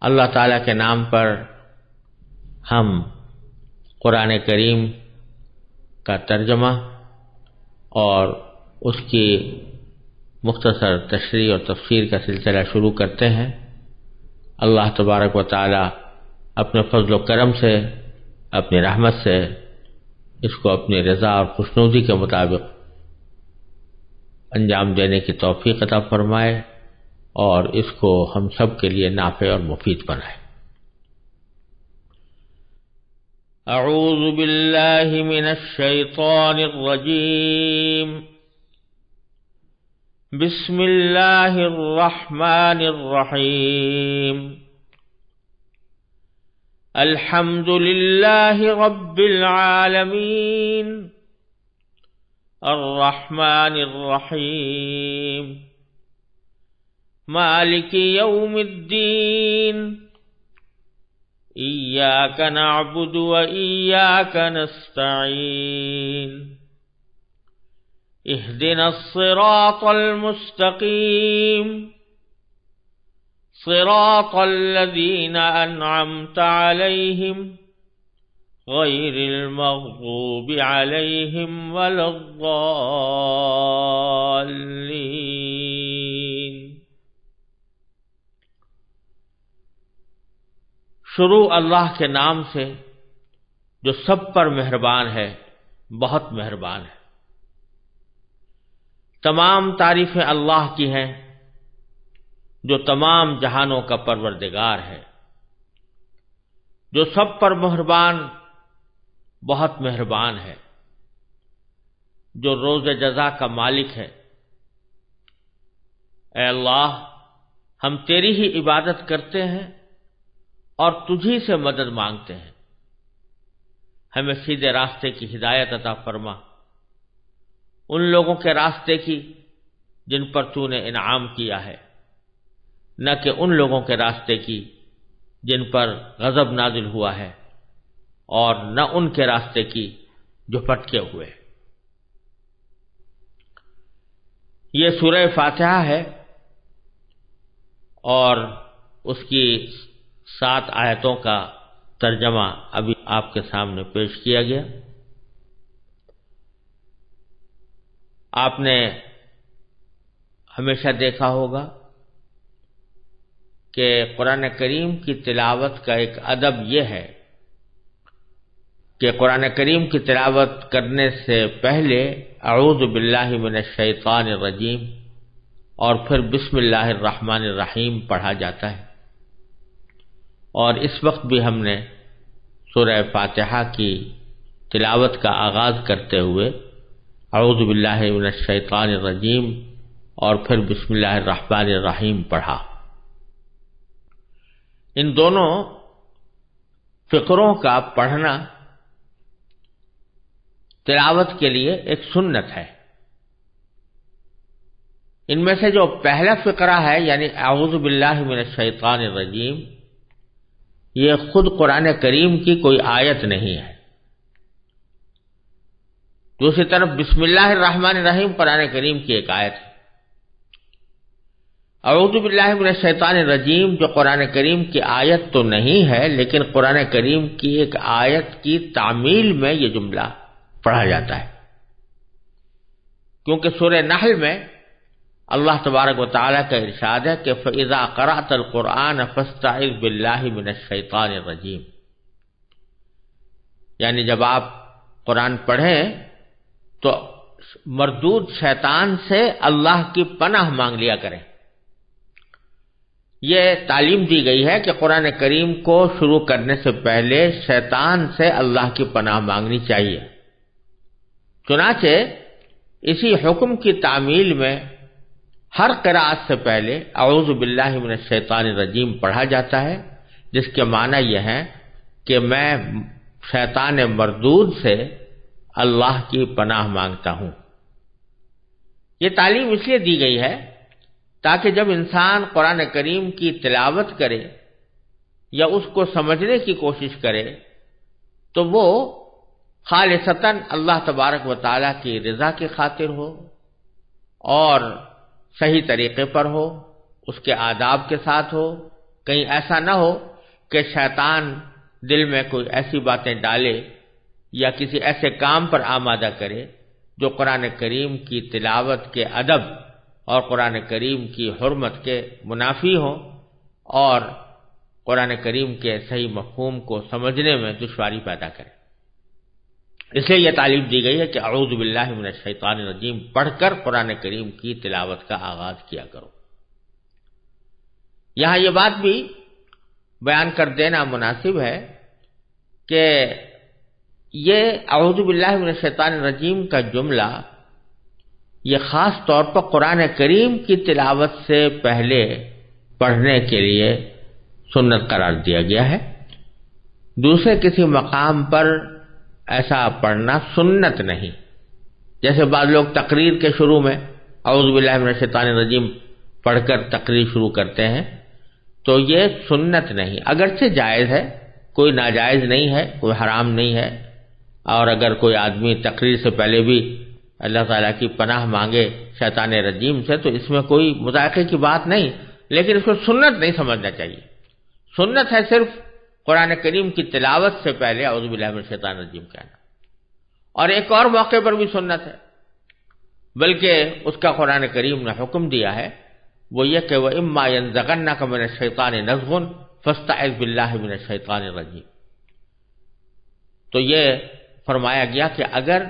اللہ تعالیٰ کے نام پر ہم قرآن کریم کا ترجمہ اور اس کی مختصر تشریح اور تفسیر کا سلسلہ شروع کرتے ہیں۔ اللہ تبارک و تعالی اپنے فضل و کرم سے، اپنی رحمت سے اس کو اپنی رضا اور خوشنودی کے مطابق انجام دینے کی توفیق عطا فرمائے اور اس کو ہم سب کے لیے نافع اور مفید بنائے۔ اعوذ باللہ من الشیطان الرجیم، بسم اللہ الرحمن الرحیم، الحمد للہ رب العالمین، الرحمن الرحیم، مالک یوم الدین، ایاک نعبد و ایاک نستعین، اہدنا الصراط المستقیم، صراط الذین انعمت علیہم غیر المغضوب علیہم ولا الضالین۔ شروع اللہ کے نام سے جو سب پر مہربان ہے، بہت مہربان ہے۔ تمام تعریفیں اللہ کی ہیں جو تمام جہانوں کا پروردگار ہے، جو سب پر مہربان، بہت مہربان ہے، جو روز جزا کا مالک ہے۔ اے اللہ، ہم تیری ہی عبادت کرتے ہیں اور تجھی سے مدد مانگتے ہیں۔ ہمیں سیدھے راستے کی ہدایت عطا فرما، ان لوگوں کے راستے کی جن پر تو نے انعام کیا ہے، نہ کہ ان لوگوں کے راستے کی جن پر غضب نازل ہوا ہے، اور نہ ان کے راستے کی جو پھٹکے ہوئے۔ یہ سورہ فاتحہ ہے اور اس کی 7 آیتوں کا ترجمہ ابھی آپ کے سامنے پیش کیا گیا۔ آپ نے ہمیشہ دیکھا ہوگا کہ قرآن کریم کی تلاوت کا ایک ادب یہ ہے کہ قرآن کریم کی تلاوت کرنے سے پہلے اعوذ باللہ من الشیطان الرجیم اور پھر بسم اللہ الرحمن الرحیم پڑھا جاتا ہے، اور اس وقت بھی ہم نے سورہ فاتحہ کی تلاوت کا آغاز کرتے ہوئے اعوذ باللہ من الشیطان الرجیم اور پھر بسم اللہ الرحمن الرحیم پڑھا۔ ان دونوں فقروں کا پڑھنا تلاوت کے لیے ایک سنت ہے۔ ان میں سے جو پہلا فقرہ ہے یعنی اعوذ باللہ من الشیطان الرجیم، یہ خود قرآن کریم کی کوئی آیت نہیں ہے۔ دوسری طرف بسم اللہ الرحمن الرحیم قرآن کریم کی ایک آیت ہے۔ اعوذ باللہ من الشیطان الرجیم جو قرآن کریم کی آیت تو نہیں ہے، لیکن قرآن کریم کی ایک آیت کی تعمیل میں یہ جملہ پڑھا جاتا ہے، کیونکہ سورہ نحل میں اللہ تبارک و تعالیٰ کا ارشاد ہے کہ فَإِذَا قَرَأْتَ الْقُرْآنَ فَاسْتَعِذْ بِاللَّهِ مِنَ الشَّيْطَانِ الرَّجِيمِ، یعنی جب آپ قرآن پڑھیں تو مردود شیطان سے اللہ کی پناہ مانگ لیا کریں۔ یہ تعلیم دی گئی ہے کہ قرآن کریم کو شروع کرنے سے پہلے شیطان سے اللہ کی پناہ مانگنی چاہیے۔ چنانچہ اسی حکم کی تعمیل میں ہر قرأت سے پہلے اعوذ باللہ من الشیطان الرجیم پڑھا جاتا ہے، جس کے معنی یہ ہے کہ میں شیطان مردود سے اللہ کی پناہ مانگتا ہوں۔ یہ تعلیم اس لیے دی گئی ہے تاکہ جب انسان قرآن کریم کی تلاوت کرے یا اس کو سمجھنے کی کوشش کرے تو وہ خالصتاً اللہ تبارک و تعالیٰ کی رضا کی خاطر ہو اور صحیح طریقے پر ہو، اس کے آداب کے ساتھ ہو، کہیں ایسا نہ ہو کہ شیطان دل میں کوئی ایسی باتیں ڈالے یا کسی ایسے کام پر آمادہ کرے جو قرآن کریم کی تلاوت کے ادب اور قرآن کریم کی حرمت کے منافی ہوں اور قرآن کریم کے صحیح مفہوم کو سمجھنے میں دشواری پیدا کرے۔ اس لیے یہ تعلیم دی گئی ہے کہ اعوذ باللہ من الشیطان الرجیم پڑھ کر قرآن کریم کی تلاوت کا آغاز کیا کرو۔ یہاں یہ بات بھی بیان کر دینا مناسب ہے کہ یہ اعوذ باللہ من الشیطان الرجیم کا جملہ یہ خاص طور پر قرآن کریم کی تلاوت سے پہلے پڑھنے کے لیے سنت قرار دیا گیا ہے۔ دوسرے کسی مقام پر ایسا پڑھنا سنت نہیں، جیسے بعض لوگ تقریر کے شروع میں اعوذ باللہ من الشیطان الرجیم پڑھ کر تقریر شروع کرتے ہیں، تو یہ سنت نہیں، اگرچہ جائز ہے، کوئی ناجائز نہیں ہے، کوئی حرام نہیں ہے، اور اگر کوئی آدمی تقریر سے پہلے بھی اللہ تعالیٰ کی پناہ مانگے شیطان رجیم سے تو اس میں کوئی مذائقے کی بات نہیں، لیکن اس کو سنت نہیں سمجھنا چاہیے۔ سنت ہے صرف قرآن کریم کی تلاوت سے پہلے اعوذ باللہ من الشیطان الرجیم کہنا، اور ایک اور موقع پر بھی سنت ہے، بلکہ اس کا قرآن کریم نے حکم دیا ہے، وہ یہ کہ وَإِمَّا يَنزَغَنَّكَ مِنَ الشَّيْطَانِ نَزْغٌ فَاسْتَعِذْ بِاللَّهِ مِنَ الشَّيْطَانِ الرَّجِيمِ۔ تو یہ فرمایا گیا کہ اگر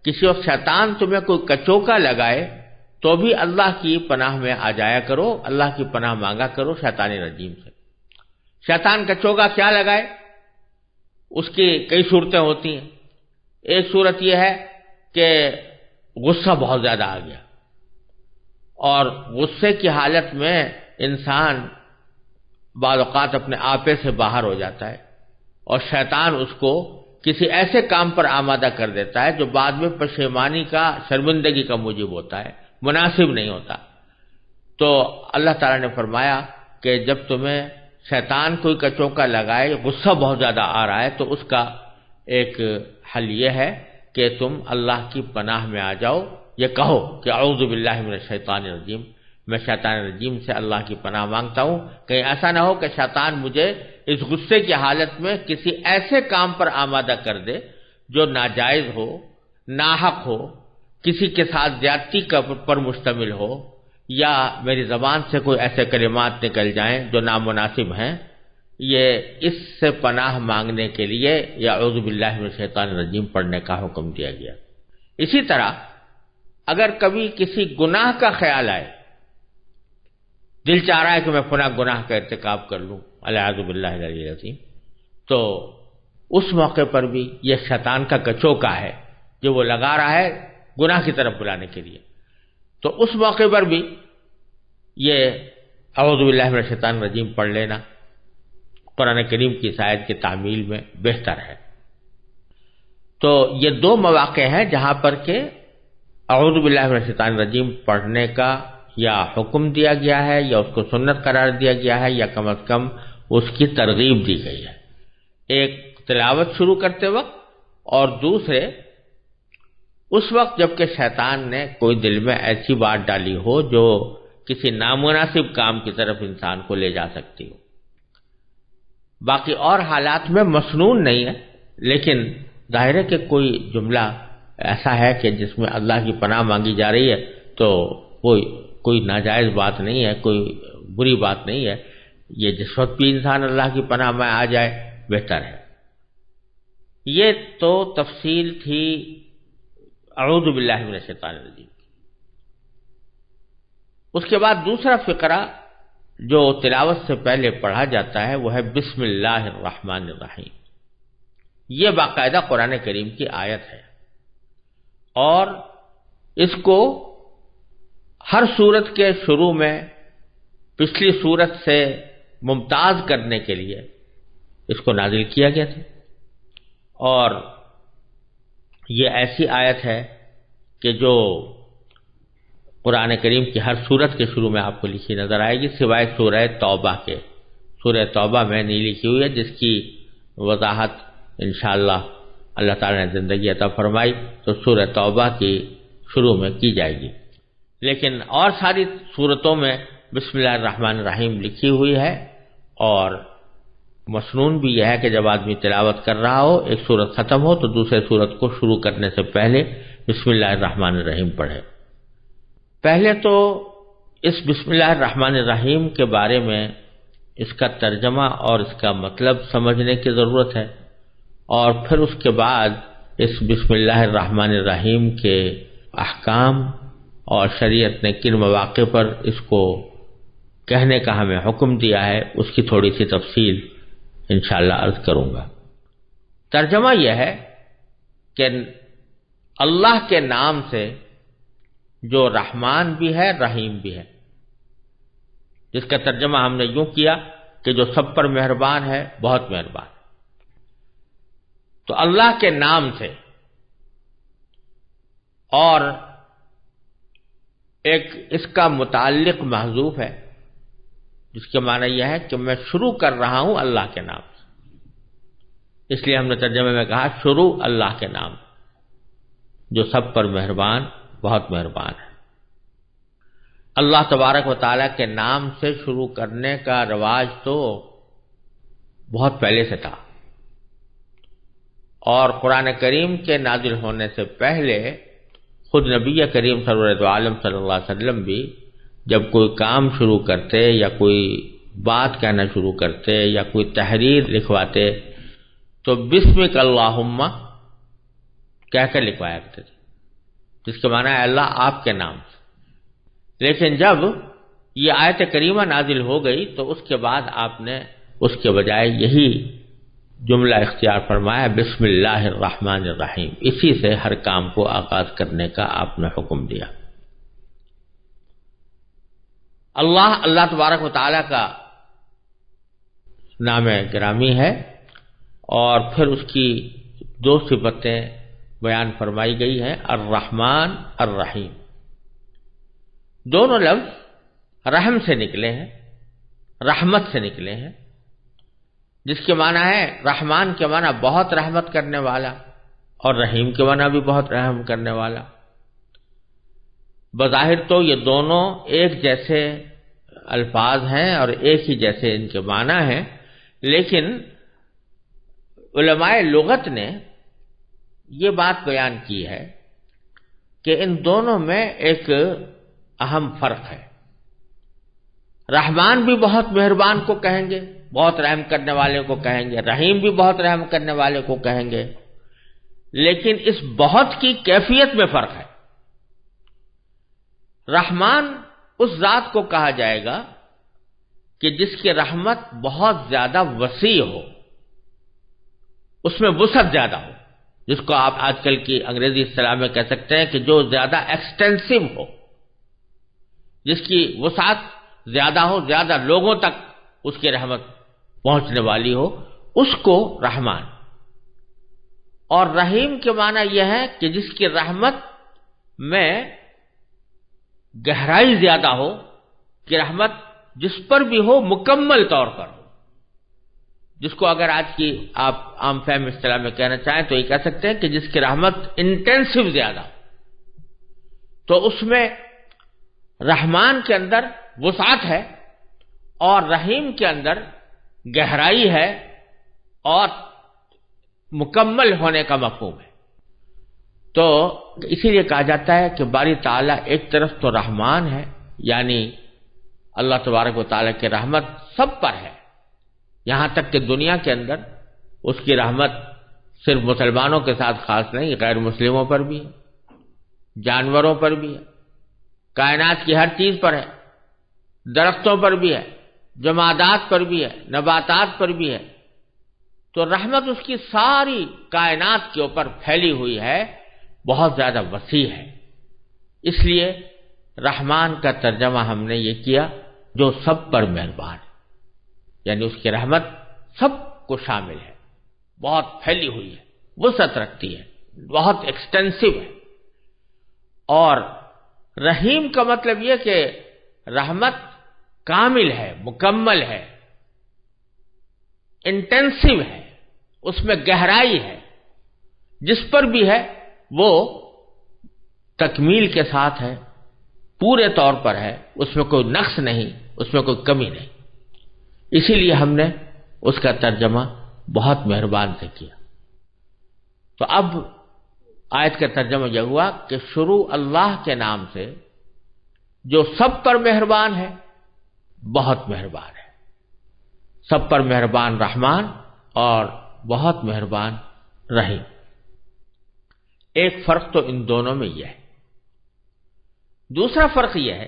کسی وقت شیطان تمہیں کوئی کچوکا لگائے تو بھی اللہ کی پناہ میں آ جایا کرو، اللہ کی پناہ مانگا کرو شیطان رجیم سے۔ شیطان کچوکا کیا لگائے؟ اس کی کئی صورتیں ہوتی ہیں۔ ایک صورت یہ ہے کہ غصہ بہت زیادہ آ گیا اور غصے کی حالت میں انسان بعض اوقات اپنے آپے سے باہر ہو جاتا ہے اور شیطان اس کو کسی ایسے کام پر آمادہ کر دیتا ہے جو بعد میں پشیمانی کا، شرمندگی کا موجب ہوتا ہے، مناسب نہیں ہوتا۔ تو اللہ تعالیٰ نے فرمایا کہ جب تمہیں شیطان کوئی کچوکا لگائے، غصہ بہت زیادہ آ رہا ہے، تو اس کا ایک حل یہ ہے کہ تم اللہ کی پناہ میں آ جاؤ، یہ کہو کہ اعوذ باللہ من الشیطان الرجیم، میں شیطان الرجیم سے اللہ کی پناہ مانگتا ہوں، کہیں ایسا نہ ہو کہ شیطان مجھے اس غصے کی حالت میں کسی ایسے کام پر آمادہ کر دے جو ناجائز ہو، ناحق ہو، کسی کے ساتھ زیادتی پر مشتمل ہو، یا میری زبان سے کوئی ایسے کلمات نکل جائیں جو نامناسب ہیں۔ یہ اس سے پناہ مانگنے کے لیے یا اعوذ باللہ من الشیطان الرجیم پڑھنے کا حکم دیا گیا۔ اسی طرح اگر کبھی کسی گناہ کا خیال آئے، دل چاہ رہا ہے کہ میں فلاں گناہ کا ارتکاب کر لوں، اعوذ باللہ العلی العظیم، تو اس موقع پر بھی یہ شیطان کا کچوکا ہے جو وہ لگا رہا ہے گناہ کی طرف بلانے کے لیے، تو اس موقع پر بھی یہ اعوذ باللہ من الشیطان الرجیم پڑھ لینا قرآن کریم کی اس آیت کی تعمیل میں بہتر ہے۔ تو یہ دو مواقع ہیں جہاں پر کہ اعوذ باللہ من الشیطان الرجیم پڑھنے کا یا حکم دیا گیا ہے یا اس کو سنت قرار دیا گیا ہے یا کم از کم اس کی ترغیب دی گئی ہے، ایک تلاوت شروع کرتے وقت اور دوسرے اس وقت جب کہ شیطان نے کوئی دل میں ایسی بات ڈالی ہو جو کسی نامناسب کام کی طرف انسان کو لے جا سکتی ہو۔ باقی اور حالات میں مسنون نہیں ہے، لیکن ظاہر ہے کہ کوئی جملہ ایسا ہے کہ جس میں اللہ کی پناہ مانگی جا رہی ہے تو کوئی ناجائز بات نہیں ہے، کوئی بری بات نہیں ہے، یہ جس وقت بھی انسان اللہ کی پناہ میں آ جائے بہتر ہے۔ یہ تو تفصیل تھی اعوذ باللہ من الشیطان الرجیم۔ اس کے بعد دوسرا فقرہ جو تلاوت سے پہلے پڑھا جاتا ہے وہ ہے بسم اللہ الرحمن الرحیم۔ یہ باقاعدہ قرآن کریم کی آیت ہے اور اس کو ہر سورت کے شروع میں پچھلی سورت سے ممتاز کرنے کے لیے اس کو نازل کیا گیا تھا، اور یہ ایسی آیت ہے کہ جو قرآن کریم کی ہر سورت کے شروع میں آپ کو لکھی نظر آئے گی سوائے سورہ توبہ کے۔ سورہ توبہ میں نہیں لکھی ہوئی ہے، جس کی وضاحت انشاءاللہ اللہ تعالیٰ نے زندگی عطا فرمائی تو سورہ توبہ کی شروع میں کی جائے گی، لیکن اور ساری سورتوں میں بسم اللہ الرحمن الرحیم لکھی ہوئی ہے، اور مسنون بھی یہ ہے کہ جب آدمی تلاوت کر رہا ہو، ایک سورت ختم ہو تو دوسرے سورت کو شروع کرنے سے پہلے بسم اللہ الرحمن الرحیم پڑھے۔ پہلے تو اس بسم اللہ الرحمن الرحیم کے بارے میں اس کا ترجمہ اور اس کا مطلب سمجھنے کی ضرورت ہے، اور پھر اس کے بعد اس بسم اللہ الرحمن الرحیم کے احکام اور شریعت نے کن مواقع پر اس کو کہنے کا ہمیں حکم دیا ہے اس کی تھوڑی سی تفصیل انشاءاللہ عرض کروں گا۔ ترجمہ یہ ہے کہ اللہ کے نام سے جو رحمان بھی ہے رحیم بھی ہے، جس کا ترجمہ ہم نے یوں کیا کہ جو سب پر مہربان ہے، بہت مہربان۔ تو اللہ کے نام سے، اور ایک اس کا متعلق محذوف ہے جس کے معنی یہ ہے کہ میں شروع کر رہا ہوں اللہ کے نام سے، اس لیے ہم نے ترجمے میں کہا شروع اللہ کے نام، جو سب پر مہربان، بہت مہربان ہے۔ اللہ تبارک و تعالیٰ کے نام سے شروع کرنے کا رواج تو بہت پہلے سے تھا، اور قرآن کریم کے نازل ہونے سے پہلے خود نبی کریم سرور عالم صلی اللہ علیہ وسلم بھی جب کوئی کام شروع کرتے یا کوئی بات کہنا شروع کرتے یا کوئی تحریر لکھواتے تو بسمک اللہم کہہ کر لکھوایا کرتے تھے، جس کے معنی ہے اللہ آپ کے نام سے۔ لیکن جب یہ آیت کریمہ نازل ہو گئی تو اس کے بعد آپ نے اس کے بجائے یہی جملہ اختیار فرمایا، بسم اللہ الرحمن الرحیم، اسی سے ہر کام کو آغاز کرنے کا آپ نے حکم دیا۔ اللہ تبارک و تعالیٰ کا نام گرامی ہے، اور پھر اس کی دو صفتیں بیان فرمائی گئی ہیں، الرحمن الرحیم۔ دونوں لفظ رحم سے نکلے ہیں، رحمت سے نکلے ہیں، جس کے معنی ہے رحمان کے معنی بہت رحمت کرنے والا، اور رحیم کے معنی بھی بہت رحم کرنے والا۔ بظاہر تو یہ دونوں ایک جیسے الفاظ ہیں اور ایک ہی جیسے ان کے معنی ہیں، لیکن علماء لغت نے یہ بات بیان کی ہے کہ ان دونوں میں ایک اہم فرق ہے۔ رحمان بھی بہت مہربان کو کہیں گے، بہت رحم کرنے والے کو کہیں گے، رحیم بھی بہت رحم کرنے والے کو کہیں گے، لیکن اس بہت کی کیفیت میں فرق ہے۔ رحمان اس ذات کو کہا جائے گا کہ جس کی رحمت بہت زیادہ وسیع ہو، اس میں وسعت زیادہ ہو، جس کو آپ آج کل کی انگریزی اصطلاح میں کہہ سکتے ہیں کہ جو زیادہ ایکسٹینسو ہو، جس کی وسعت زیادہ ہو، زیادہ لوگوں تک اس کی رحمت پہنچنے والی ہو، اس کو رحمان۔ اور رحیم کے معنی یہ ہے کہ جس کی رحمت میں گہرائی زیادہ ہو، کہ رحمت جس پر بھی ہو مکمل طور پر ہو، جس کو اگر آج کی آپ عام فہم اصطلاح میں کہنا چاہیں تو یہ کہہ سکتے ہیں کہ جس کی رحمت انٹینسو زیادہ ہو، تو اس میں رحمان کے اندر وسعت ہے اور رحیم کے اندر گہرائی ہے اور مکمل ہونے کا مفہوم ہے۔ تو اسی لیے کہا جاتا ہے کہ باری تعالیٰ ایک طرف تو رحمان ہے، یعنی اللہ تبارک و تعالیٰ کی رحمت سب پر ہے، یہاں تک کہ دنیا کے اندر اس کی رحمت صرف مسلمانوں کے ساتھ خاص نہیں، غیر مسلموں پر بھی ہے، جانوروں پر بھی ہے، کائنات کی ہر چیز پر ہے، درختوں پر بھی ہے، جمادات پر بھی ہے، نباتات پر بھی ہے۔ تو رحمت اس کی ساری کائنات کے اوپر پھیلی ہوئی ہے، بہت زیادہ وسیع ہے۔ اس لیے رحمان کا ترجمہ ہم نے یہ کیا جو سب پر مہربان ہے، یعنی اس کی رحمت سب کو شامل ہے، بہت پھیلی ہوئی ہے، وسعت رکھتی ہے، بہت ایکسٹینسو ہے۔ اور رحیم کا مطلب یہ کہ رحمت کامل ہے، مکمل ہے، انٹینسو ہے، اس میں گہرائی ہے، جس پر بھی ہے وہ تکمیل کے ساتھ ہے، پورے طور پر ہے، اس میں کوئی نقص نہیں، اس میں کوئی کمی نہیں۔ اسی لیے ہم نے اس کا ترجمہ بہت مہربان سے کیا۔ تو اب آیت کا ترجمہ یہ ہوا کہ شروع اللہ کے نام سے جو سب پر مہربان ہے، بہت مہربان ہے، سب پر مہربان رحمان اور بہت مہربان رحیم۔ ایک فرق تو ان دونوں میں یہ ہے۔ دوسرا فرق یہ ہے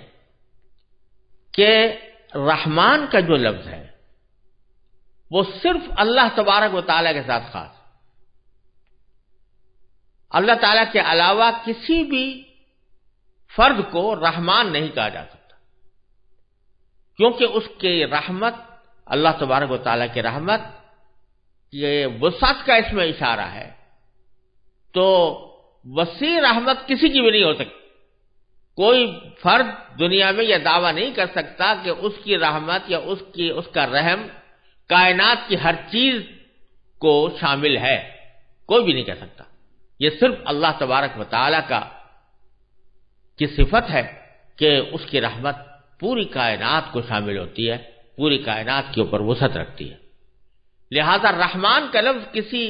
کہ رحمان کا جو لفظ ہے وہ صرف اللہ تبارک و تعالیٰ کے ساتھ خاص ہے۔ اللہ تعالیٰ کے علاوہ کسی بھی فرد کو رحمان نہیں کہا جا سکتا، کیونکہ اس کی رحمت، اللہ تبارک و تعالیٰ کی رحمت، یہ وسعت کا اس میں اشارہ ہے۔ تو وسیع رحمت کسی کی بھی نہیں ہو سکتی۔ کوئی فرد دنیا میں یہ دعویٰ نہیں کر سکتا کہ اس کی رحمت یا اس کا رحم کائنات کی ہر چیز کو شامل ہے، کوئی بھی نہیں کہہ سکتا۔ یہ صرف اللہ تبارک و تعالیٰ کی صفت ہے کہ اس کی رحمت پوری کائنات کو شامل ہوتی ہے، پوری کائنات کے اوپر وسعت رکھتی ہے۔ لہذا رحمان کا لفظ کسی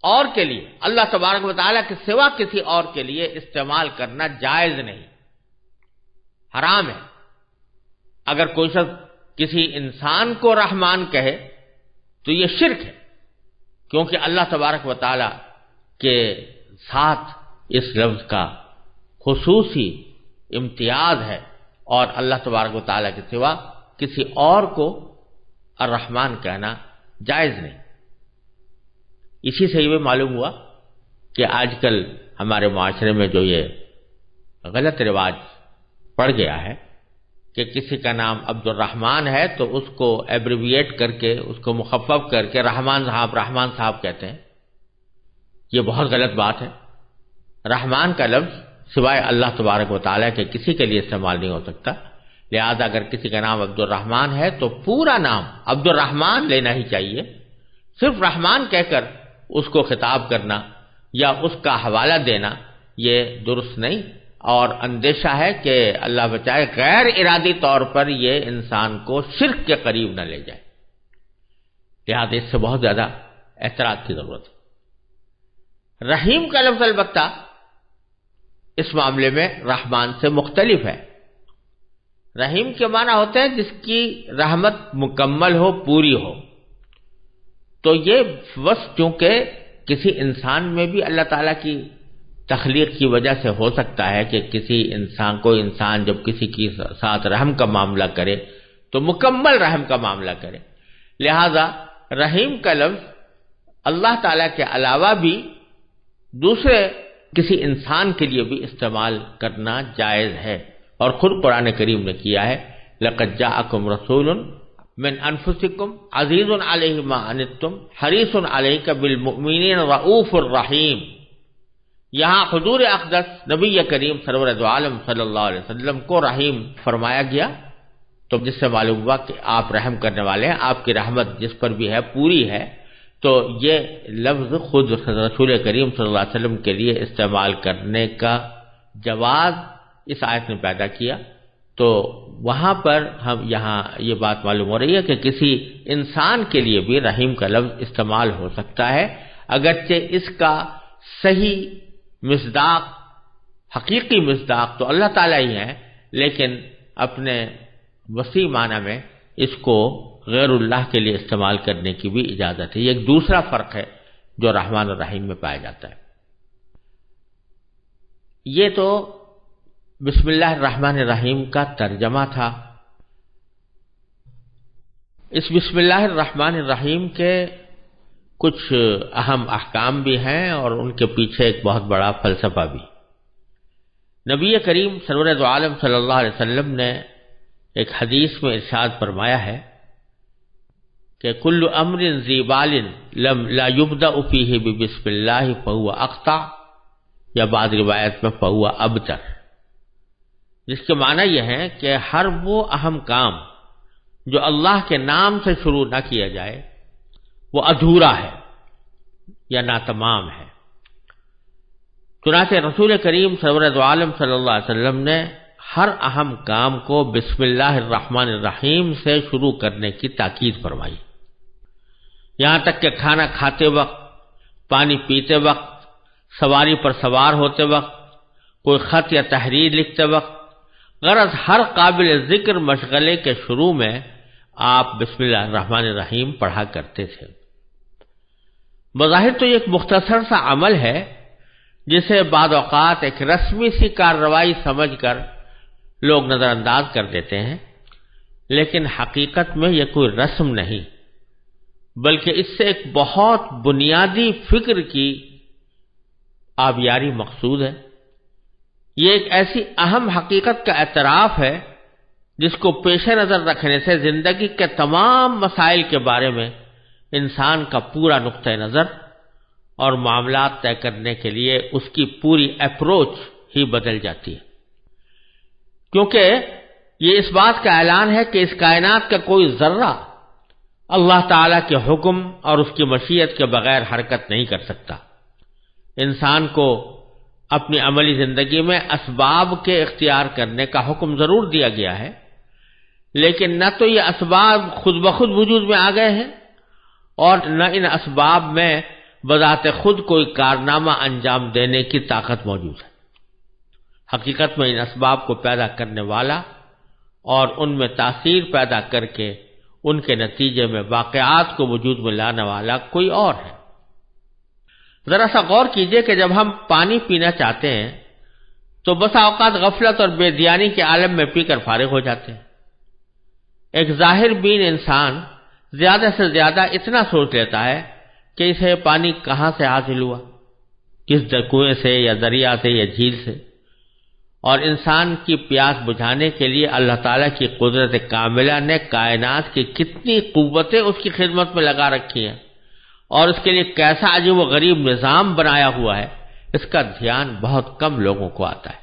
اور کے لیے، اللہ تبارک و تعالیٰ کے سوا کسی اور کے لیے استعمال کرنا جائز نہیں، حرام ہے۔ اگر کوئی شخص کسی انسان کو رحمان کہے تو یہ شرک ہے، کیونکہ اللہ تبارک و تعالیٰ کے ساتھ اس لفظ کا خصوصی امتیاز ہے، اور اللہ تبارک و تعالیٰ کے سوا کسی اور کو الرحمن کہنا جائز نہیں۔ اسی سے یہ معلوم ہوا کہ آج کل ہمارے معاشرے میں جو یہ غلط رواج پڑ گیا ہے کہ کسی کا نام عبد الرحمن ہے تو اس کو ایبریویٹ کر کے، اس کو مخفف کر کے رحمان صاحب کہتے ہیں، یہ بہت غلط بات ہے۔ رحمان کا لفظ سوائے اللہ تبارک و تعالیٰ کے کسی کے لیے استعمال نہیں ہو سکتا، لہذا اگر کسی کا نام عبد الرحمن ہے تو پورا نام عبد الرحمن لینا ہی چاہیے۔ صرف رحمان کہہ کر اس کو خطاب کرنا یا اس کا حوالہ دینا یہ درست نہیں، اور اندیشہ ہے کہ اللہ بچائے غیر ارادی طور پر یہ انسان کو شرک کے قریب نہ لے جائے، لہذا اس سے بہت زیادہ احتیاط کی ضرورت ہے۔ رحیم کا لفظ البتہ اس معاملے میں رحمان سے مختلف ہے۔ رحیم کے معنی ہوتے ہیں جس کی رحمت مکمل ہو، پوری ہو۔ تو یہ وصف چونکہ کسی انسان میں بھی اللہ تعالیٰ کی تخلیق کی وجہ سے ہو سکتا ہے کہ کوئی انسان جب کسی کے ساتھ رحم کا معاملہ کرے تو مکمل رحم کا معاملہ کرے، لہذا رحیم کا لفظ اللہ تعالیٰ کے علاوہ بھی دوسرے کسی انسان کے لیے بھی استعمال کرنا جائز ہے، اور خود قرآن کریم نے کیا ہے، لَقَدْ جَاءَكُمْ رَسُولٌ مِّنْ أَنفُسِكُمْ عَزِيزٌ عَلَيْهِ مَا عَنِتُّمْ حَرِيصٌ عَلَيْكَ بِالْمُؤْمِنِينَ رَءُوفٌ رَحِيمٌ۔ یہاں حضور اقدس نبی کریم سرور دو عالم صلی اللہ علیہ وسلم کو رحیم فرمایا گیا، تو جس سے معلوم ہوا کہ آپ رحم کرنے والے ہیں، آپ کی رحمت جس پر بھی ہے پوری ہے۔ تو یہ لفظ خود رسول کریم صلی اللہ علیہ وسلم کے لیے استعمال کرنے کا جواز اس آیت نے پیدا کیا۔ تو وہاں پر یہاں یہ بات معلوم ہو رہی ہے کہ کسی انسان کے لیے بھی رحیم کا لفظ استعمال ہو سکتا ہے، اگرچہ اس کا صحیح مصداق، حقیقی مصداق تو اللہ تعالیٰ ہی ہے، لیکن اپنے وسیع معنی میں اس کو غیر اللہ کے لیے استعمال کرنے کی بھی اجازت ہے۔ یہ ایک دوسرا فرق ہے جو رحمان اور رحیم میں پایا جاتا ہے۔ یہ تو بسم اللہ الرحمن الرحیم کا ترجمہ تھا۔ اس بسم اللہ الرحمن الرحیم کے کچھ اہم احکام بھی ہیں اور ان کے پیچھے ایک بہت بڑا فلسفہ بھی۔ نبی کریم سرور دو عالم صلی اللہ علیہ وسلم نے ایک حدیث میں ارشاد فرمایا ہے کہ کل امر ذی بال لا یبدأ فیہ بسم اللہ فہو اقطع، یا بعض روایت میں فہو ابتر، جس کے معنی یہ ہے کہ ہر وہ اہم کام جو اللہ کے نام سے شروع نہ کیا جائے وہ ادھورا ہے یا ناتمام ہے۔ چنانچہ رسول کریم سرور دو عالم صلی اللہ علیہ وسلم نے ہر اہم کام کو بسم اللہ الرحمن الرحیم سے شروع کرنے کی تاکید فرمائی، یہاں تک کہ کھانا کھاتے وقت، پانی پیتے وقت، سواری پر سوار ہوتے وقت، کوئی خط یا تحریر لکھتے وقت، غرض ہر قابل ذکر مشغلے کے شروع میں آپ بسم اللہ الرحمن الرحیم پڑھا کرتے تھے۔ بظاہر تو یہ ایک مختصر سا عمل ہے جسے بعض اوقات ایک رسمی سی کارروائی سمجھ کر لوگ نظر انداز کر دیتے ہیں، لیکن حقیقت میں یہ کوئی رسم نہیں، بلکہ اس سے ایک بہت بنیادی فکر کی آبیاری مقصود ہے۔ یہ ایک ایسی اہم حقیقت کا اعتراف ہے جس کو پیش نظر رکھنے سے زندگی کے تمام مسائل کے بارے میں انسان کا پورا نقطہ نظر اور معاملات طے کرنے کے لیے اس کی پوری اپروچ ہی بدل جاتی ہے، کیونکہ یہ اس بات کا اعلان ہے کہ اس کائنات کا کوئی ذرہ اللہ تعالیٰ کے حکم اور اس کی مشیت کے بغیر حرکت نہیں کر سکتا۔ انسان کو اپنی عملی زندگی میں اسباب کے اختیار کرنے کا حکم ضرور دیا گیا ہے، لیکن نہ تو یہ اسباب خود بخود وجود میں آ گئے ہیں اور نہ ان اسباب میں بذات خود کوئی کارنامہ انجام دینے کی طاقت موجود ہے۔ حقیقت میں ان اسباب کو پیدا کرنے والا اور ان میں تاثیر پیدا کر کے ان کے نتیجے میں واقعات کو وجود میں لانے والا کوئی اور ہے۔ ذرا سا غور کیجئے کہ جب ہم پانی پینا چاہتے ہیں تو بسا اوقات غفلت اور بے دیانی کے عالم میں پی کر فارغ ہو جاتے ہیں۔ ایک ظاہر بین انسان زیادہ سے زیادہ اتنا سوچ لیتا ہے کہ اسے پانی کہاں سے حاصل ہوا، کس کنویں سے یا دریا سے یا جھیل سے، اور انسان کی پیاس بجھانے کے لیے اللہ تعالیٰ کی قدرت کاملہ نے کائنات کی کتنی قوتیں اس کی خدمت میں لگا رکھی ہیں اور اس کے لیے کیسا عجیب و غریب نظام بنایا ہوا ہے، اس کا دھیان بہت کم لوگوں کو آتا ہے۔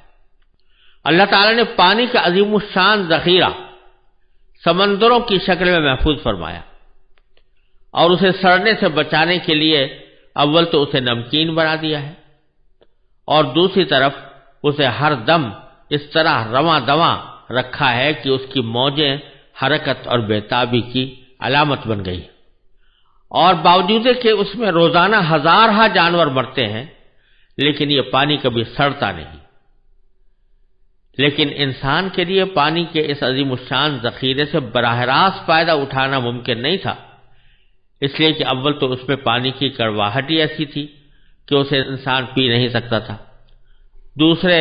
اللہ تعالیٰ نے پانی کا عظیم الشان ذخیرہ سمندروں کی شکل میں محفوظ فرمایا اور اسے سڑنے سے بچانے کے لیے اول تو اسے نمکین بنا دیا ہے اور دوسری طرف اسے ہر دم اس طرح رواں دواں رکھا ہے کہ اس کی موجیں حرکت اور بےتابی کی علامت بن گئی، اور باوجود کہ اس میں روزانہ ہزارہ جانور مرتے ہیں لیکن یہ پانی کبھی سڑتا نہیں۔ لیکن انسان کے لیے پانی کے اس عظیم الشان ذخیرے سے براہ راست فائدہ اٹھانا ممکن نہیں تھا، اس لیے کہ اول تو اس میں پانی کی کڑواہٹ ہی ایسی تھی کہ اسے انسان پی نہیں سکتا تھا، دوسرے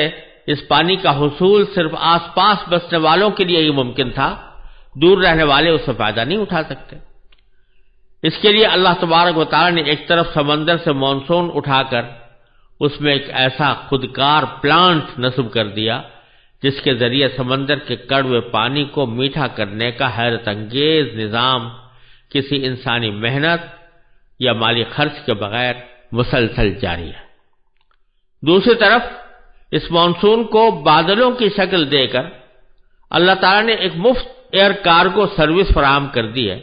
اس پانی کا حصول صرف آس پاس بسنے والوں کے لیے ہی ممکن تھا، دور رہنے والے اس سے فائدہ نہیں اٹھا سکتے۔ اس کے لیے اللہ تبارک و تعالی نے ایک طرف سمندر سے مانسون اٹھا کر اس میں ایک ایسا خودکار پلانٹ نصب کر دیا جس کے ذریعے سمندر کے کڑوے پانی کو میٹھا کرنے کا حیرت انگیز نظام کسی انسانی محنت یا مالی خرچ کے بغیر مسلسل جاری ہے۔ دوسری طرف اس مانسون کو بادلوں کی شکل دے کر اللہ تعالیٰ نے ایک مفت ایئر کارگو سروس فراہم کر دی ہے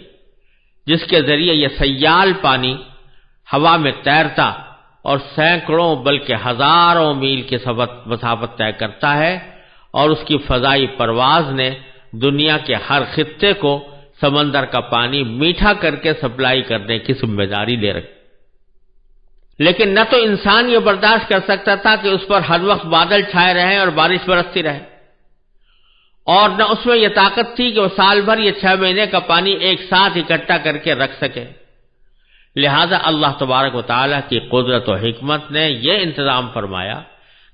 جس کے ذریعے یہ سیال پانی ہوا میں تیرتا اور سینکڑوں بلکہ ہزاروں میل کی مسافت طے کرتا ہے، اور اس کی فضائی پرواز نے دنیا کے ہر خطے کو سمندر کا پانی میٹھا کر کے سپلائی کرنے کی ذمہ داری لے رکھی۔ لیکن نہ تو انسان یہ برداشت کر سکتا تھا کہ اس پر ہر وقت بادل چھائے رہیں اور بارش برستی رہے، اور نہ اس میں یہ طاقت تھی کہ وہ سال بھر یہ 6 مہینے کا پانی ایک ساتھ اکٹھا کر کے رکھ سکے۔ لہذا اللہ تبارک و تعالیٰ کی قدرت و حکمت نے یہ انتظام فرمایا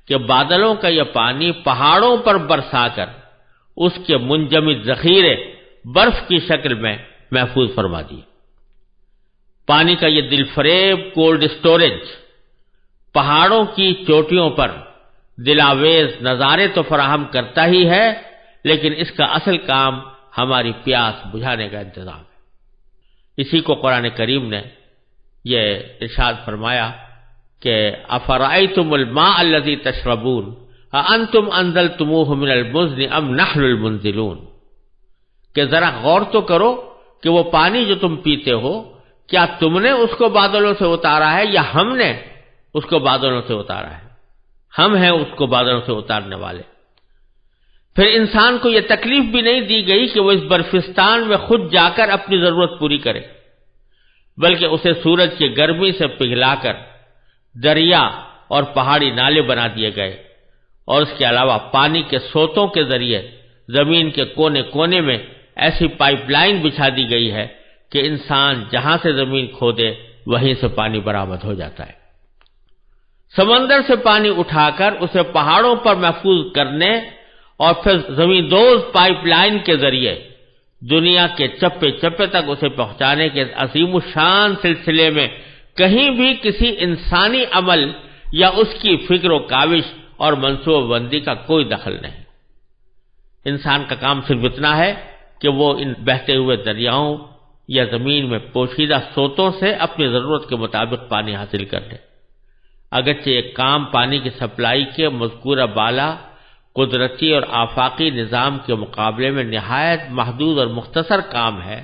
کہ بادلوں کا یہ پانی پہاڑوں پر برسا کر اس کے منجمد ذخیرے برف کی شکل میں محفوظ فرما دیے۔ پانی کا یہ دل فریب کولڈ سٹوریج پہاڑوں کی چوٹیوں پر دلاویز نظارے تو فراہم کرتا ہی ہے، لیکن اس کا اصل کام ہماری پیاس بجھانے کا انتظام ہے۔ اسی کو قرآن کریم نے یہ ارشاد فرمایا کہ افرأیتم الماء الذی تشربون اانتم انزلتموہ من المزن ام نحن المنزلون، کہ ذرا غور تو کرو کہ وہ پانی جو تم پیتے ہو کیا تم نے اس کو بادلوں سے اتارا ہے یا ہم نے اس کو بادلوں سے اتارا ہے؟ ہم ہیں اس کو بادلوں سے اتارنے والے۔ پھر انسان کو یہ تکلیف بھی نہیں دی گئی کہ وہ اس برفستان میں خود جا کر اپنی ضرورت پوری کرے، بلکہ اسے سورج کی گرمی سے پگھلا کر دریا اور پہاڑی نالے بنا دیے گئے، اور اس کے علاوہ پانی کے سوتوں کے ذریعے زمین کے کونے کونے میں ایسی پائپ لائن بچھا دی گئی ہے کہ انسان جہاں سے زمین کھودے وہیں سے پانی برآمد ہو جاتا ہے۔ سمندر سے پانی اٹھا کر اسے پہاڑوں پر محفوظ کرنے اور پھر زمین دوز پائپ لائن کے ذریعے دنیا کے چپے چپے تک اسے پہنچانے کے عظیم الشان سلسلے میں کہیں بھی کسی انسانی عمل یا اس کی فکر و کاوش اور منصوبہ بندی کا کوئی دخل نہیں۔ انسان کا کام صرف اتنا ہے کہ وہ ان بہتے ہوئے دریاؤں یا زمین میں پوشیدہ سوتوں سے اپنی ضرورت کے مطابق پانی حاصل کر لے۔ اگرچہ ایک کام پانی کی سپلائی کے مذکورہ بالا قدرتی اور آفاقی نظام کے مقابلے میں نہایت محدود اور مختصر کام ہے،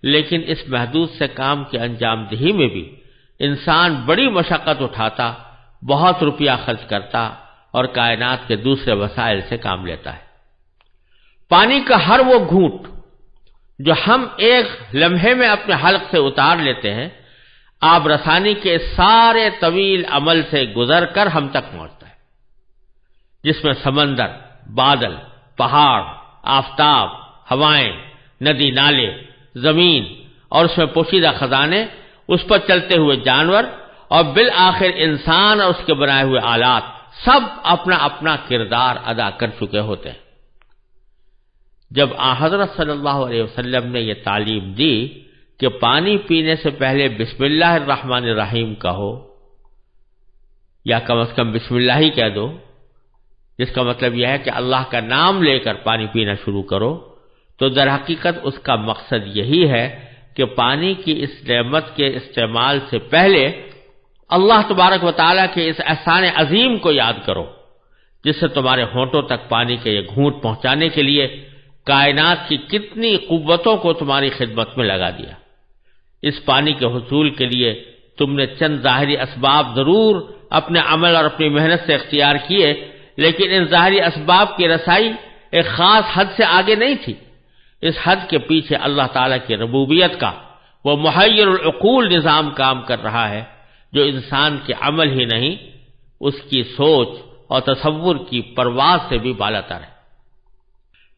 لیکن اس محدود سے کام کی انجام دہی میں بھی انسان بڑی مشقت اٹھاتا، بہت روپیہ خرچ کرتا اور کائنات کے دوسرے وسائل سے کام لیتا ہے۔ پانی کا ہر وہ گھونٹ جو ہم ایک لمحے میں اپنے حلق سے اتار لیتے ہیں، آب رسانی کے سارے طویل عمل سے گزر کر ہم تک پہنچتا ہے، جس میں سمندر، بادل، پہاڑ، آفتاب، ہوائیں، ندی نالے، زمین اور اس میں پوشیدہ خزانے، اس پر چلتے ہوئے جانور اور بالآخر انسان اور اس کے بنائے ہوئے آلات سب اپنا اپنا کردار ادا کر چکے ہوتے ہیں۔ جب حضرت صلی اللہ علیہ وسلم نے یہ تعلیم دی کہ پانی پینے سے پہلے بسم اللہ الرحمن الرحیم کہو، یا کم از کم بسم اللہ ہی کہہ دو، جس کا مطلب یہ ہے کہ اللہ کا نام لے کر پانی پینا شروع کرو، تو در حقیقت اس کا مقصد یہی ہے کہ پانی کی اس نعمت کے استعمال سے پہلے اللہ تبارک و تعالیٰ کے اس احسان عظیم کو یاد کرو، جس سے تمہارے ہونٹوں تک پانی کے یہ گھونٹ پہنچانے کے لیے کائنات کی کتنی قوتوں کو تمہاری خدمت میں لگا دیا۔ اس پانی کے حصول کے لیے تم نے چند ظاہری اسباب ضرور اپنے عمل اور اپنی محنت سے اختیار کیے، لیکن ان ظاہری اسباب کی رسائی ایک خاص حد سے آگے نہیں تھی۔ اس حد کے پیچھے اللہ تعالیٰ کی ربوبیت کا وہ محیر العقول نظام کام کر رہا ہے، جو انسان کے عمل ہی نہیں، اس کی سوچ اور تصور کی پرواز سے بھی بالاتر ہے۔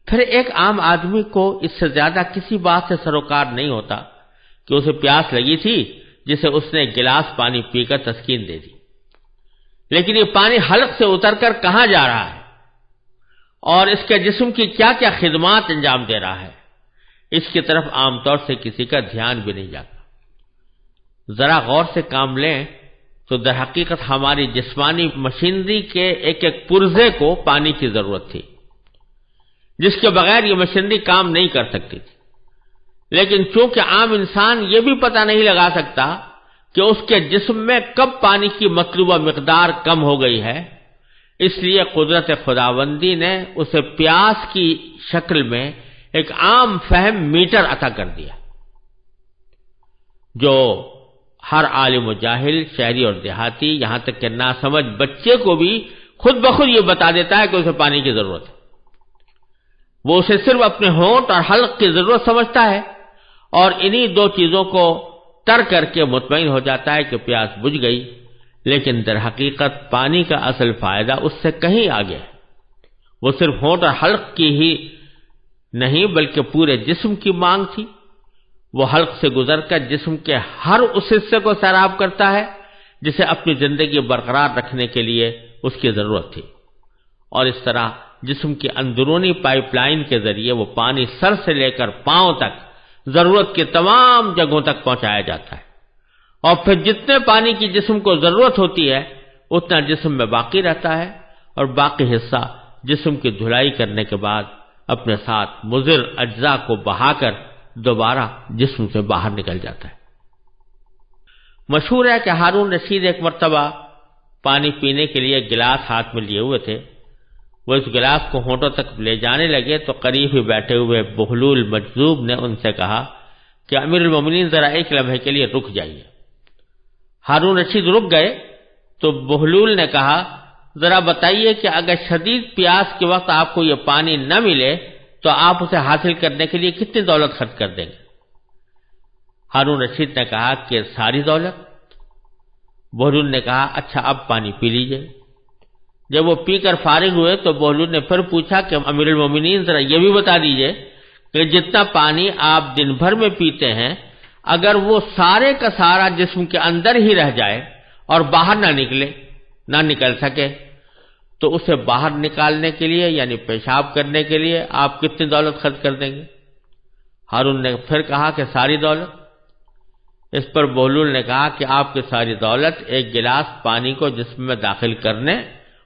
پھر ایک عام آدمی کو اس سے زیادہ کسی بات سے سروکار نہیں ہوتا کہ اسے پیاس لگی تھی جسے اس نے ایک گلاس پانی پی کر تسکین دے دی، لیکن یہ پانی حلق سے اتر کر کہاں جا رہا ہے اور اس کے جسم کی کیا کیا خدمات انجام دے رہا ہے، اس کی طرف عام طور سے کسی کا دھیان بھی نہیں جاتا۔ ذرا غور سے کام لیں تو در حقیقت ہماری جسمانی مشینری کے ایک ایک پرزے کو پانی کی ضرورت تھی، جس کے بغیر یہ مشینری کام نہیں کر سکتی تھی، لیکن چونکہ عام انسان یہ بھی پتہ نہیں لگا سکتا کہ اس کے جسم میں کب پانی کی مطلوبہ مقدار کم ہو گئی ہے، اس لیے قدرت خداوندی نے اسے پیاس کی شکل میں ایک عام فہم میٹر عطا کر دیا، جو ہر عالم و جاہل، شہری اور دیہاتی، یہاں تک کہ ناسمجھ بچے کو بھی خود بخود یہ بتا دیتا ہے کہ اسے پانی کی ضرورت ہے۔ وہ اسے صرف اپنے ہونٹ اور حلق کی ضرورت سمجھتا ہے اور انہی دو چیزوں کو تر کر کے مطمئن ہو جاتا ہے کہ پیاس بجھ گئی، لیکن در حقیقت پانی کا اصل فائدہ اس سے کہیں آگے ہے۔ وہ صرف ہونٹ اور حلق کی ہی نہیں بلکہ پورے جسم کی مانگ تھی۔ وہ حلق سے گزر کر جسم کے ہر اس حصے کو سیراب کرتا ہے جسے اپنی زندگی برقرار رکھنے کے لیے اس کی ضرورت تھی، اور اس طرح جسم کی اندرونی پائپ لائن کے ذریعے وہ پانی سر سے لے کر پاؤں تک ضرورت کی تمام جگہوں تک پہنچایا جاتا ہے، اور پھر جتنے پانی کی جسم کو ضرورت ہوتی ہے اتنا جسم میں باقی رہتا ہے، اور باقی حصہ جسم کی دھلائی کرنے کے بعد اپنے ساتھ مضر اجزاء کو بہا کر دوبارہ جسم سے باہر نکل جاتا ہے۔ مشہور ہے کہ ہارون رشید ایک مرتبہ پانی پینے کے لیے گلاس ہاتھ میں لیے ہوئے تھے۔ وہ اس گلاس کو ہونٹوں تک لے جانے لگے تو قریب ہی بیٹھے ہوئے بہلول مجذوب نے ان سے کہا کہ امیر المومنین ذرا ایک لمحے کے لیے رک جائیے۔ ہارون رشید رک گئے تو بہلول نے کہا ذرا بتائیے کہ اگر شدید پیاس کے وقت آپ کو یہ پانی نہ ملے تو آپ اسے حاصل کرنے کے لیے کتنی دولت خرچ کر دیں گے؟ ہارون رشید نے کہا کہ ساری دولت۔ بہلول نے کہا اچھا اب پانی پی لیجئے۔ جب وہ پی کر فارغ ہوئے تو بہلول نے پھر پوچھا کہ امیر المومنین ذرا یہ بھی بتا دیجئے کہ جتنا پانی آپ دن بھر میں پیتے ہیں اگر وہ سارے کا سارا جسم کے اندر ہی رہ جائے اور باہر نہ نکل سکے تو اسے باہر نکالنے کے لیے یعنی پیشاب کرنے کے لیے آپ کتنی دولت خرچ کر دیں گے؟ ہارون نے پھر کہا کہ ساری دولت۔ اس پر بہلول نے کہا کہ آپ کی ساری دولت ایک گلاس پانی کو جسم میں داخل کرنے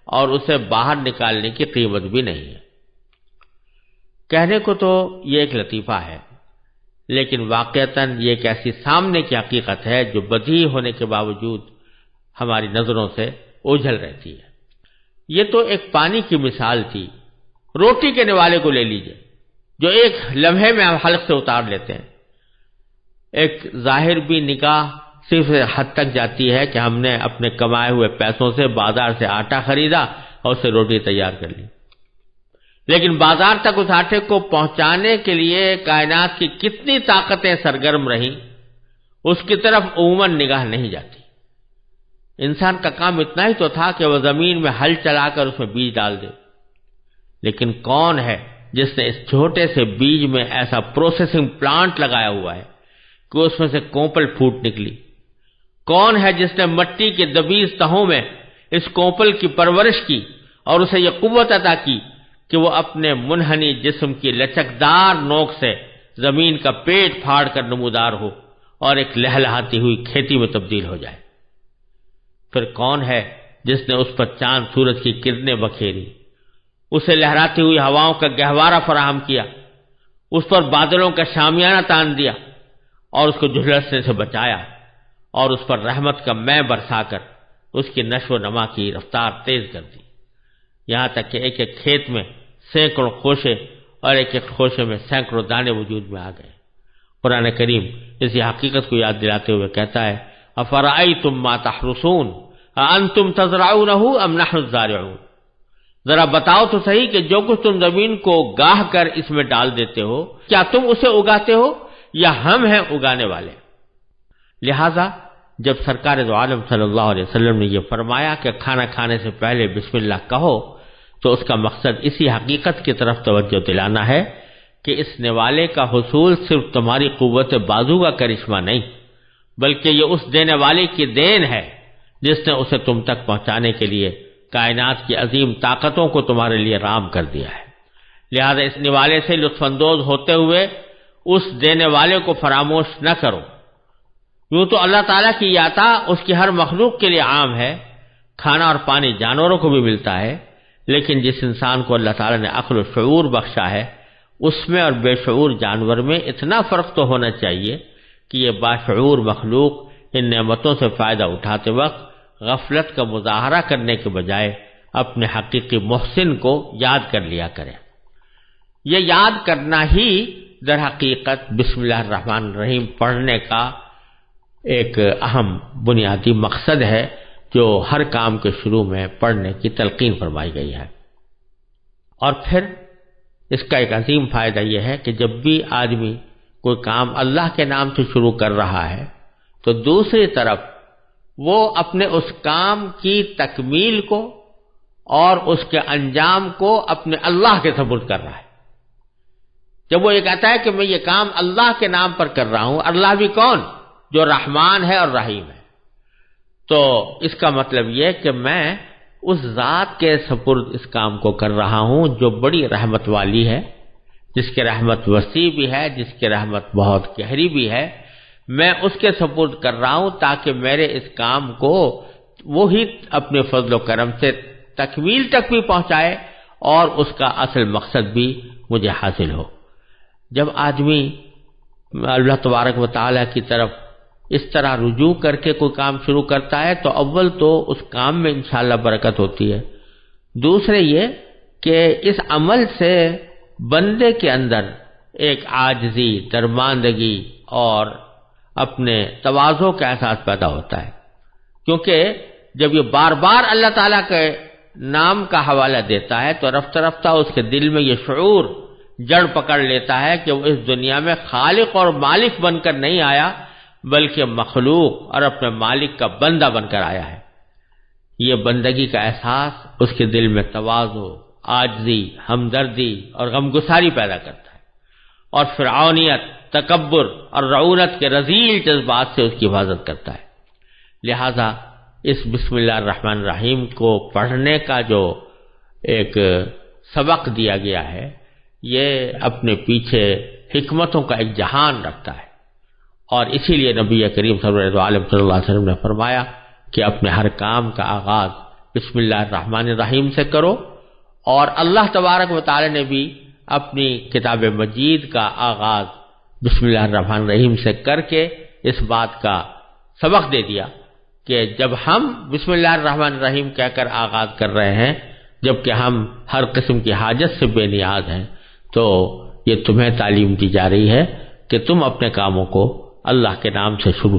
اور اسے باہر نکالنے کی قیمت بھی نہیں ہے۔ کہنے کو تو یہ ایک لطیفہ ہے، لیکن واقعتاً یہ ایک ایسی سامنے کی حقیقت ہے جو بدیہی ہونے کے باوجود ہماری نظروں سے اوجھل رہتی ہے۔ یہ تو ایک پانی کی مثال تھی۔ روٹی کے نوالے کو لے لیجئے جو ایک لمحے میں ہم حلق سے اتار لیتے ہیں۔ ایک ظاہر بھی نکاح صرف حد تک جاتی ہے کہ ہم نے اپنے کمائے ہوئے پیسوں سے بازار سے آٹا خریدا اور اسے روٹی تیار کر لی، لیکن بازار تک اس آٹے کو پہنچانے کے لیے کائنات کی کتنی طاقتیں سرگرم رہیں اس کی طرف عموماً نگاہ نہیں جاتی۔ انسان کا کام اتنا ہی تو تھا کہ وہ زمین میں ہل چلا کر اس میں بیج ڈال دے، لیکن کون ہے جس نے اس چھوٹے سے بیج میں ایسا پروسیسنگ پلانٹ لگایا ہوا ہے کہ اس میں سے کوپل پھوٹ نکلی؟ کون ہے جس نے مٹی کے دبیز تہوں میں اس کوپل کی پرورش کی اور اسے یہ قوت عطا کی کہ وہ اپنے منحنی جسم کی لچکدار نوک سے زمین کا پیٹ پھاڑ کر نمودار ہو اور ایک لہلہاتی ہوئی کھیتی میں تبدیل ہو جائے؟ پھر کون ہے جس نے اس پر چاند سورج کی کرنیں بکھیری، اسے لہراتی ہوئی ہواؤں کا گہوارہ فراہم کیا، اس پر بادلوں کا شامیانہ تان دیا اور اس کو جھلسنے سے بچایا اور اس پر رحمت کا مے برسا کر اس کی نشو و نما کی رفتار تیز کر دی، یہاں تک کہ ایک ایک کھیت میں سینکڑوں خوشے اور ایک ایک خوشے میں سینکڑوں دانے وجود میں آ گئے۔ قرآن کریم اسی حقیقت کو یاد دلاتے ہوئے کہتا ہے افرأیتم ما تحرثون اانتم تزرعونہ ام نحن الزارعون، ذرا بتاؤ تو صحیح کہ جو کچھ تم زمین کو گاہ کر اس میں ڈال دیتے ہو کیا تم اسے اگاتے ہو یا ہم ہیں اگانے والے؟ لہذا جب سرکار دو عالم صلی اللہ علیہ وسلم نے یہ فرمایا کہ کھانا کھانے سے پہلے بسم اللہ کہو تو اس کا مقصد اسی حقیقت کی طرف توجہ دلانا ہے کہ اس نوالے کا حصول صرف تمہاری قوت بازو کا کرشمہ نہیں بلکہ یہ اس دینے والے کی دین ہے جس نے اسے تم تک پہنچانے کے لیے کائنات کی عظیم طاقتوں کو تمہارے لیے رام کر دیا ہے۔ لہذا اس نوالے سے لطف اندوز ہوتے ہوئے اس دینے والے کو فراموش نہ کرو۔ یوں تو اللہ تعالیٰ کی یہ عطا اس کی ہر مخلوق کے لیے عام ہے، کھانا اور پانی جانوروں کو بھی ملتا ہے، لیکن جس انسان کو اللہ تعالیٰ نے عقل و شعور بخشا ہے اس میں اور بے شعور جانور میں اتنا فرق تو ہونا چاہیے کہ یہ باشعور مخلوق ان نعمتوں سے فائدہ اٹھاتے وقت غفلت کا مظاہرہ کرنے کے بجائے اپنے حقیقی محسن کو یاد کر لیا کرے۔ یہ یاد کرنا ہی در حقیقت بسم اللہ الرحمن الرحیم پڑھنے کا ایک اہم بنیادی مقصد ہے جو ہر کام کے شروع میں پڑھنے کی تلقین فرمائی گئی ہے۔ اور پھر اس کا ایک عظیم فائدہ یہ ہے کہ جب بھی آدمی کوئی کام اللہ کے نام سے شروع کر رہا ہے تو دوسری طرف وہ اپنے اس کام کی تکمیل کو اور اس کے انجام کو اپنے اللہ کے سپرد کر رہا ہے۔ جب وہ یہ کہتا ہے کہ میں یہ کام اللہ کے نام پر کر رہا ہوں، اللہ بھی کون؟ جو رحمان ہے اور رحیم ہے، تو اس کا مطلب یہ کہ میں اس ذات کے سپرد اس کام کو کر رہا ہوں جو بڑی رحمت والی ہے، جس کی رحمت وسیع بھی ہے، جس کی رحمت بہت گہری بھی ہے۔ میں اس کے سپرد کر رہا ہوں تاکہ میرے اس کام کو وہی اپنے فضل و کرم سے تکمیل تک بھی پہنچائے اور اس کا اصل مقصد بھی مجھے حاصل ہو۔ جب آدمی اللہ تبارک و تعالیٰ کی طرف اس طرح رجوع کر کے کوئی کام شروع کرتا ہے تو اول تو اس کام میں انشاءاللہ برکت ہوتی ہے، دوسرے یہ کہ اس عمل سے بندے کے اندر ایک عاجزی، درماندگی اور اپنے تواضع کا احساس پیدا ہوتا ہے، کیونکہ جب یہ بار بار اللہ تعالیٰ کے نام کا حوالہ دیتا ہے تو رفتہ رفتہ اس کے دل میں یہ شعور جڑ پکڑ لیتا ہے کہ وہ اس دنیا میں خالق اور مالک بن کر نہیں آیا بلکہ مخلوق اور اپنے مالک کا بندہ بن کر آیا ہے۔ یہ بندگی کا احساس اس کے دل میں تواضع، عاجزی، ہمدردی اور غمگساری پیدا کرتا ہے، اور فرعونیت، تکبر اور رعونت کے رذیل جذبات سے اس کی حفاظت کرتا ہے۔ لہذا اس بسم اللہ الرحمن الرحیم کو پڑھنے کا جو ایک سبق دیا گیا ہے یہ اپنے پیچھے حکمتوں کا ایک جہان رکھتا ہے، اور اسی لیے نبی کریم صلی اللہ علیہ وسلم نے فرمایا کہ اپنے ہر کام کا آغاز بسم اللہ الرحمن الرحیم سے کرو، اور اللہ تبارک و تعالی نے بھی اپنی کتاب مجید کا آغاز بسم اللہ الرحمن الرحیم سے کر کے اس بات کا سبق دے دیا کہ جب ہم بسم اللہ الرحمن الرحیم کہہ کر آغاز کر رہے ہیں جبکہ ہم ہر قسم کی حاجت سے بے نیاز ہیں، تو یہ تمہیں تعلیم دی جا رہی ہے کہ تم اپنے کاموں کو اللہ کے نام سے شروع